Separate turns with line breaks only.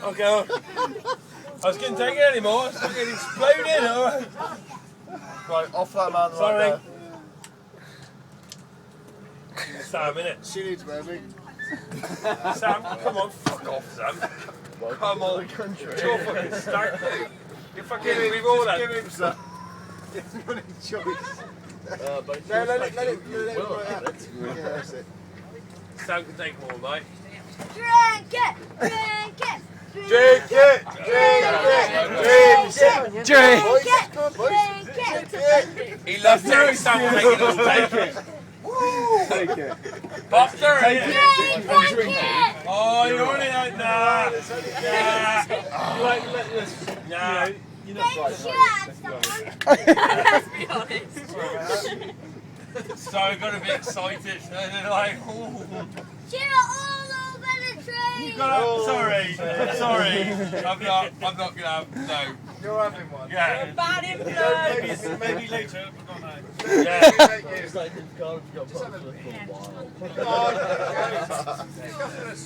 Okay. I was couldn't take it anymore. It's fucking exploding. Alright.
Right, off that man.
Sorry.
Right
Sam, innit?
She needs baby.
Sam, come on, fuck off, Sam. Come on,
country.
you're fucking stank. You're fucking we've all
Give
had.
him some. It's not his choice. No, let it right out. Yeah, that's it.
Sam can take more, mate.
Drink it! Drink it!
Drink it! Drink it!
He loves taking Sam taking us. Take it.
Take it.
Buster,
Drink it!
Oh, you're on it, nah. Nah. Nah.
Make sure someone.
Let's be honest.
So I got a bit excited. And then like, ooh.
Cheer all over the train!
Sorry. I'm not gonna have, no.
You're having one.
Yeah.
Bad influence.
Maybe later, but not now. Yeah.
It's like you've got to put up for a while.